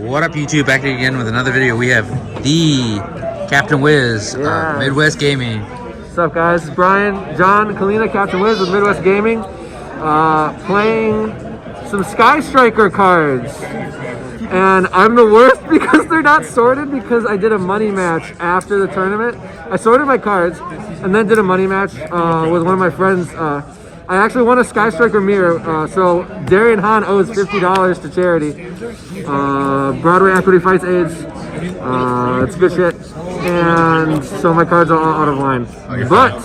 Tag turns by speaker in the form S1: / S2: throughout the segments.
S1: What up, YouTube? Back again with another video. We have the Captain Wiz of Midwest Gaming.
S2: What's up, guys? It's Brian, John, Kalina, Captain Wiz with Midwest Gaming. Playing some Sky Striker cards. And I'm the worst because they're not sorted because I did a money match after the tournament. I sorted my cards and then did a money match with one of my friends. I actually won a Sky Striker mirror, so Darian Hahn owes $50 to charity. Broadway Equity Fights AIDS. It's good shit. And so my cards are all out of line. But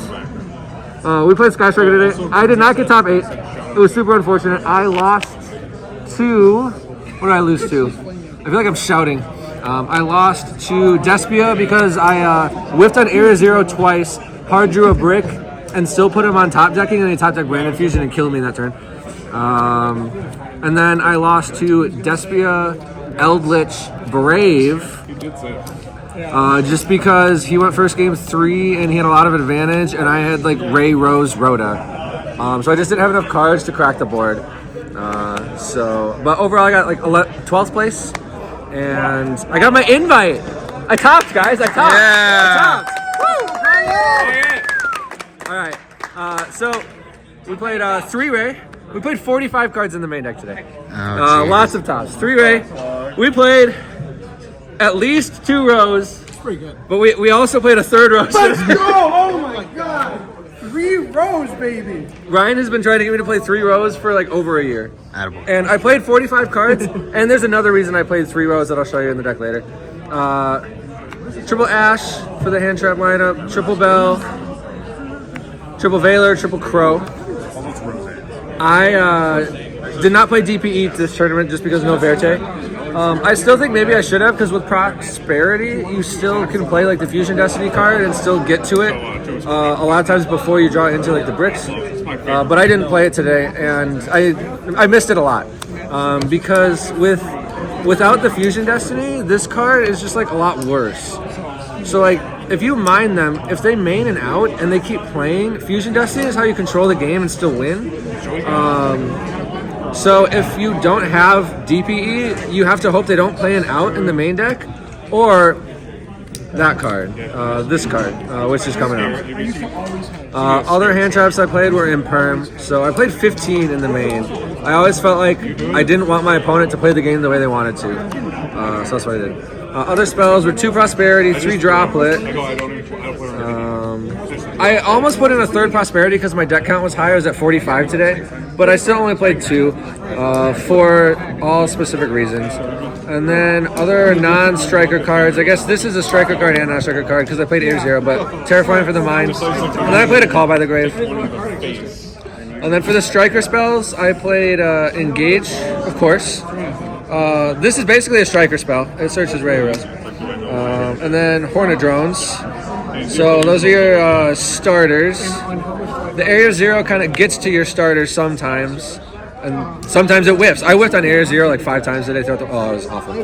S2: we played Sky Striker today. I did not get top 8. It was super unfortunate. I lost to... What did I lose to? I feel like I'm shouting. I lost to Despia because I whiffed on Area Zero twice, hard drew a brick, and still put him on top decking, and he top decked Branded Fusion and killed me in that turn. And then I lost to Despia Eldritch Brave, just because he went first game 3 and he had a lot of advantage, and I had like Ray Rose Rhoda. So I just didn't have enough cards to crack the board. But overall I got like 12th place, and I got my invite. I topped, guys. I topped.
S1: Yeah.
S2: I topped. Woo! All right. So we played 3-way. We played 45 cards in the main deck today. Lots of tops. 3-way. We played at least 2 rows.
S3: It's pretty good.
S2: But we also played a 3rd row.
S3: Let's go! Oh my god! 3 rows, baby!
S2: Ryan has been trying to get me to play 3 rows for like over a year.
S1: Attaboy.
S2: And I played 45 cards, and there's another reason I played 3 rows that I'll show you in the deck later. Triple Ash for the hand trap lineup, triple Bell, triple Valor, triple Crow. I did not play DPE this tournament just because no Verte. I still think maybe I should have, because with Prosperity, you still can play like the Fusion Destiny card and still get to it a lot of times before you draw into like the bricks. But I didn't play it today, and I missed it a lot because without the Fusion Destiny, this card is just like a lot worse. So like if you mine them, if they main and out and they keep playing, Fusion Destiny is how you control the game and still win. So if you don't have DPE, you have to hope they don't play an out in the main deck, or that card, this card, which is coming out. Other hand traps I played were in Perm, so I played 15 in the main. I always felt like I didn't want my opponent to play the game the way they wanted to, so that's what I did. Other spells were 2 Prosperity, 3 Droplet. I almost put in a 3rd Prosperity because my deck count was high. I was at 45 today, but I still only played 2 for all specific reasons. And then other non-striker cards. I guess this is a striker card and non-striker card because I played Air Zero, but Terrifying for the Mind. And then I played a Call by the Grave. And then for the striker spells, I played Engage, of course. This is basically a striker spell. It searches Ray Rose. And then Hornet Drones. So those are your starters. The Area Zero kind of gets to your starters sometimes, and sometimes it whiffs. I whiffed on Area Zero like 5 times today. Oh, it was awful.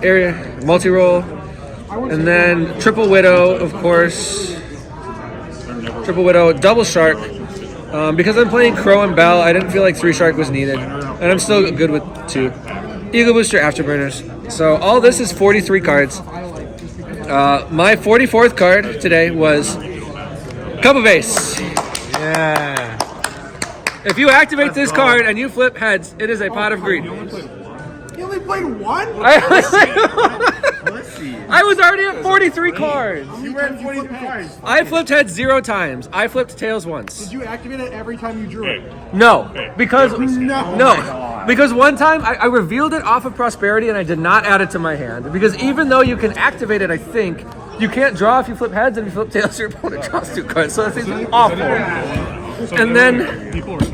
S2: Area multi-roll, and then Triple Widow, of course. Triple Widow, double Shark. Because I'm playing Crow and Bell, I didn't feel like 3 Shark was needed, and I'm still good with 2. Eagle Booster, Afterburners. So all this is 43 cards. My 44th card today was Cup of Ace.
S1: Yeah.
S2: If you activate this card and you flip heads, it is a pot of greed.
S3: You only played 1?
S2: I was already at 43 cards.
S3: You were at 43 cards.
S2: I flipped heads 0 times. I flipped tails once.
S3: Did you activate it every time you drew it?
S2: No, because
S3: No.
S2: because one time I revealed it off of Prosperity and I did not add it to my hand. Because even though you can activate it, I think you can't draw if you flip heads, and if you flip tails, your opponent draws 2 cards. So that thing's awful. And then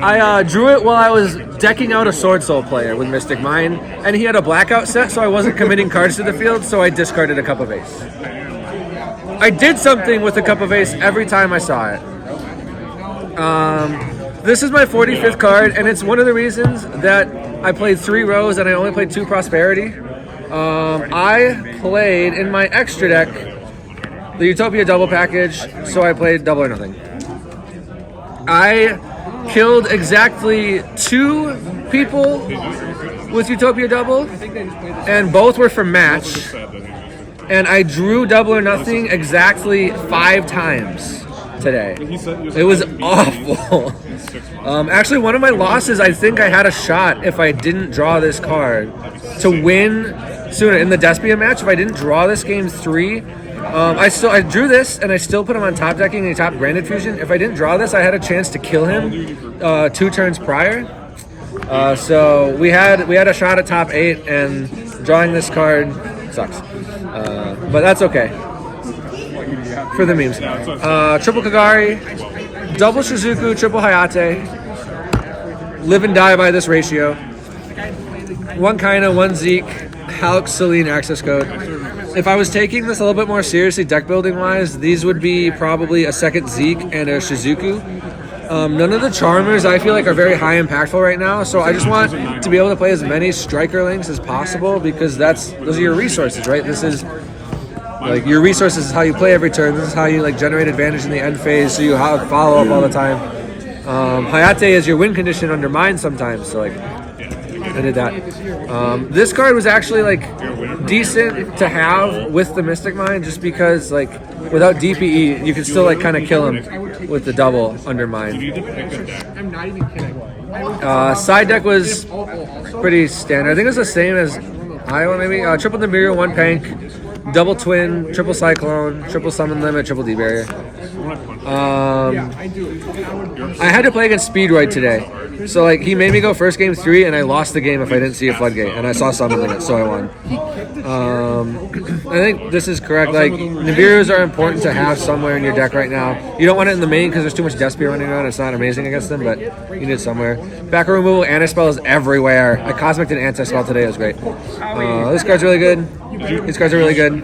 S2: I drew it while I was decking out a Sword Soul player with Mystic Mine, and he had a blackout set, so I wasn't committing cards to the field, so I discarded a Cup of Ace. I did something with the Cup of Ace every time I saw it. This is my 45th card, and it's one of the reasons that I played 3 rows and I only played 2 Prosperity. I played in my extra deck the Utopia double package, so I played Double or Nothing. I killed exactly 2 people with Utopia Double, and both were for match. And I drew double or nothing exactly 5 times today. It was awful. Actually, one of my losses, I think I had a shot if I didn't draw this card to win sooner in the Despia match. If I didn't draw this game 3, I drew this and I still put him on top decking and he top Branded Fusion. If I didn't draw this, I had a chance to kill him 2 turns prior. So we had a shot at top 8, and drawing this card sucks. But that's okay. For the memes. Triple Kagari, double Shizuku, triple Hayate. Live and die by this ratio. 1 Kalina, 1 Zeke, Halk, Celine access code. If I was taking this a little bit more seriously deck building wise, these would be probably a second Zeke and a Shizuku. None of the Charmers I feel like are very high impactful right now, so I just want to be able to play as many Striker links as possible because those are your resources, right? This is like your resources is how you play every turn. This is how you like generate advantage in the end phase, so you have follow up all the time. Hayate is your win condition under mine sometimes, so like I did that. This card was actually like decent to have with the Mystic Mine, just because like without DPE you can still like kind of kill him with the double under mine.
S3: I'm not even kidding.
S2: Side deck was pretty standard. I think it was the same as Iowa maybe. Triple Nibiru, 1 Pank, double Twin, triple Cyclone, triple Summon Limit, triple D-Barrier. I had to play against Speedroid today. So like he made me go first game 3 and I lost the game if I didn't see a Floodgate, and I saw Summon Limit, so I won. I think this is correct. Like Nibirus are important to have somewhere in your deck right now. You don't want it in the main because there's too much Despia running around. It's not amazing against them, but you need it somewhere. Back row removal, Anti-Spell is everywhere. I Cosmic did Anti-Spell today. It was great. This card's really good. These cards are really good.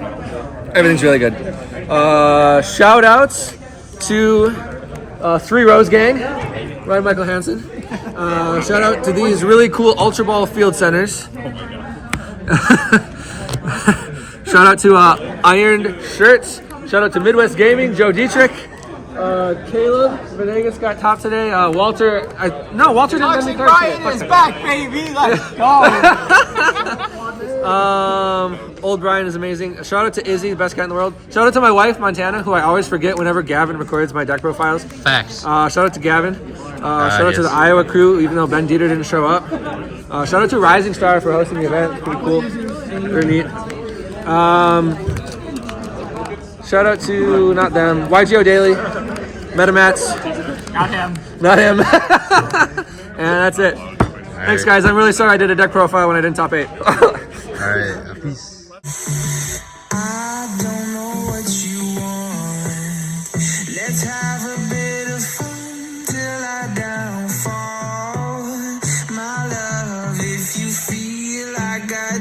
S2: Everything's really good. Shout outs to 3 Rose Gang, Ryan Michael Hansen. Shout out to these really cool Ultra Ball field centers. Shout out to Ironed Shirts. Shout out to Midwest Gaming, Joe Dietrich. Caleb Venegas got top today. Walter didn't have any cards today.
S3: Brian is back, baby. Let's go.
S2: Old Brian is amazing. Shout out to Izzy, the best cat in the world. Shout out to my wife, Montana, who I always forget whenever Gavin records my deck profiles.
S1: Facts.
S2: Shout out to Gavin. Shout out to the Iowa crew, even though Ben Dieter didn't show up. Shout out to Rising Star for hosting the event. It's pretty cool. Very neat. Shout out to, not them, YGO Daily, Metamats. Not him. And that's it. Thanks, guys. I'm really sorry I did a deck profile when I didn't top 8.
S1: Alright, peace.
S4: I don't know what you want. Let's have a bit of fun till I downfall. My love, if you feel like I